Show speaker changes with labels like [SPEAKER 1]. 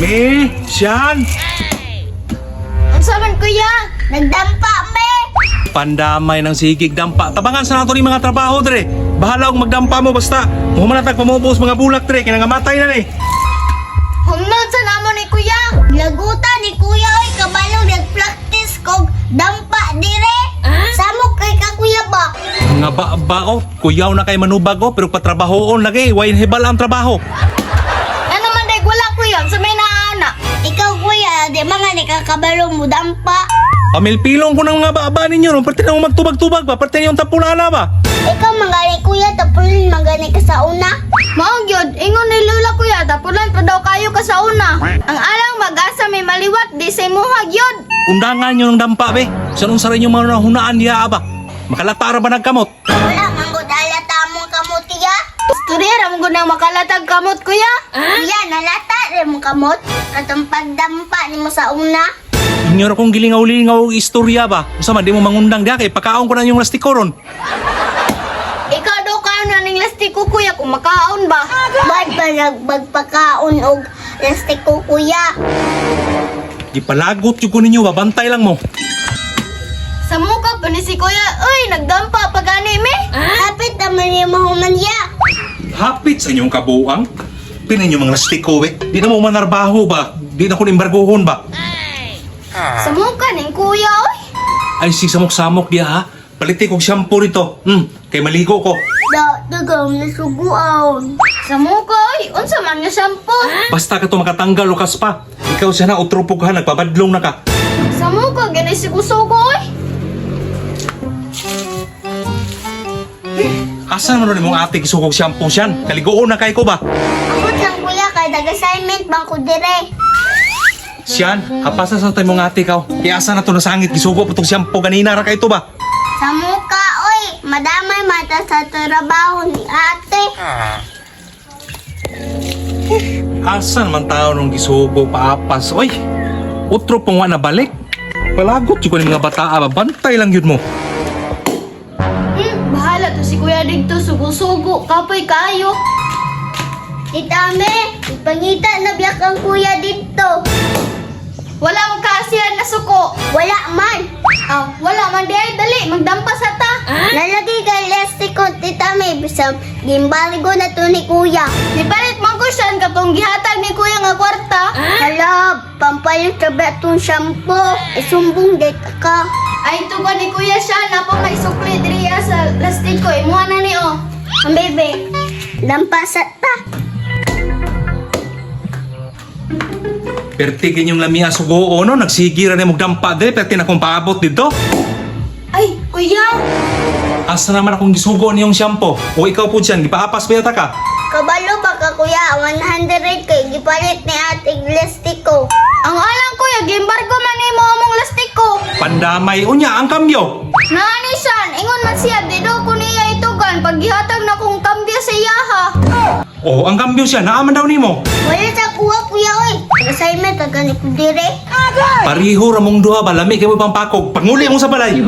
[SPEAKER 1] Siyan!
[SPEAKER 2] Unsa man kuya? Nagdampa me.
[SPEAKER 1] Pandamay ng sigig dampa. Tabangan sa nato ni mga trabaho dre. Bahala og magdampa mo basta. Humanatag pamubos mga bulak dre kay nangamatay na ni.
[SPEAKER 2] Humnod sa namo ni kuya. Laguta ni kuya oy kabalo nag-practice kog dampa dire. Samok kay ka kuya ba?
[SPEAKER 1] Nga ba kuyaw na kay manubag o pero patrabahoon lagi. Wain hebal ang trabaho.
[SPEAKER 2] Ano man day wala kuya sa may naana. Ikaw kuya, di mga ni kakabalo mo dampa.
[SPEAKER 1] Pamilpilong ko ng mga baba ninyo no. Pati na mo magtubag-tubag ba? Pati yung tapulana ba?
[SPEAKER 2] Ikaw mangani kuya, tapulin mangani ka sa una. Maong yun, ingon ni Lola kuya, tapulan pa daw kayo ka sa una. Ang alang mag-asa may maliwat, di say muhag yun.
[SPEAKER 1] Undangan nyo ng dampa be. Sanong sa rin yung mga hunaan niya ba? Makalatara ba nagkamot?
[SPEAKER 2] Wala, manggod alata mong kamot ya. Istorya, ramon na makalatag kamot kuya. Kuya, nalata rin mong kamot. Katong pagdampa ni mo sa una.
[SPEAKER 1] Inyo akong gilingaw-lingaw istorya ba? Sama di mo mangundang diya kay pakaon ko na yung lastikoron.
[SPEAKER 2] Ikaw daw kayo na ning lastiko kuya kung makaon ba? Ba't ba nagbagpakaon og lastiko kuya?
[SPEAKER 1] Gipalagot yung ko ninyo, babantay lang mo.
[SPEAKER 2] Sa mukha pa ni si kuya, uy, nagdampa pa gani me. Hapit naman yung mahuman ya.
[SPEAKER 1] Hapit sa inyong kabuang. Pinan yung mga lastiko eh. Di na mo manarbaho ba? Di na ko nimbargohon ba?
[SPEAKER 2] Sa mukha ning kuya, uy.
[SPEAKER 1] Ay si samok-samok diya ha. Paliti kong shampoo rito. Kay maligo ko.
[SPEAKER 2] Dagam na suguan. Sa mukha, uy, unsa man nga shampoo?
[SPEAKER 1] Basta ka to makatanggal o kas pa. Ikaw siya na utrupog ha, nagpabadlong na ka.
[SPEAKER 2] Sa mukha, gani si kusugo, uy.
[SPEAKER 1] Asa naman rin mong ate kisugog shampoo siyan? Kaligoon na kay ko ba?
[SPEAKER 2] Ako lang kuya, kay dag-assignment bang ko dire.
[SPEAKER 1] Siyan, hapasa sa tayo mong ate ka. Kaya asa na to nasangit kisugo po itong shampoo ganina ra kay to ba?
[SPEAKER 2] Sa mukha, uy, madamay mata sa trabaho ni ate.
[SPEAKER 1] Asa naman tao nung gisugo paapas? Oy, utro pong na balik. Palagot yung ko ng mga bata ba? Bantay lang yun mo.
[SPEAKER 2] Bahala to si kuya dito, sugo-sugo, kapoy kayo. Itame, ipangita na biyak ang kuya dito. Wala mong kasiyan na suko. Wala man. Wala man di ay dali, magdampa sa ta. Nalagay kay lastiko, tita may bisam. Gimbaligo na to ni kuya. Nipalit man ko siyan katong gihatag ni kuya nga kwarta. Hala, pampalit sa betong shampoo. Isumbong det ka. Ay, ito ba ni kuya siya? Napo may sukli diriya sa lastiko. Imuha na ni o. Ang bebe, dampa sa ta.
[SPEAKER 1] Pertigin yung lamia sugo no, nagsigira na mong dampa de, perti na kong paabot dito.
[SPEAKER 2] Ay, kuya!
[SPEAKER 1] Asa naman akong gisugo niyong shampoo? O ikaw po dyan, gipaapas ba yata ka?
[SPEAKER 2] Kabalo ba ka kuya? 100 kay gipalit ni ating lastiko. Ang alam kuya, gimbargo man ni mo among lastiko.
[SPEAKER 1] Pandamay unya ang kambyo.
[SPEAKER 2] Nani siyan, ingon man siya, dido ko niya itugan. Pag gihatag na kong kambyo sa iyaha.
[SPEAKER 1] O, ang kambyo siya, naaman daw nimo.
[SPEAKER 2] Wala sa kuha kuya oy. Assignment agani ko dire.
[SPEAKER 1] Pariho ramong duha ba, lami kayo pang pakog. Panguli mo sa balay.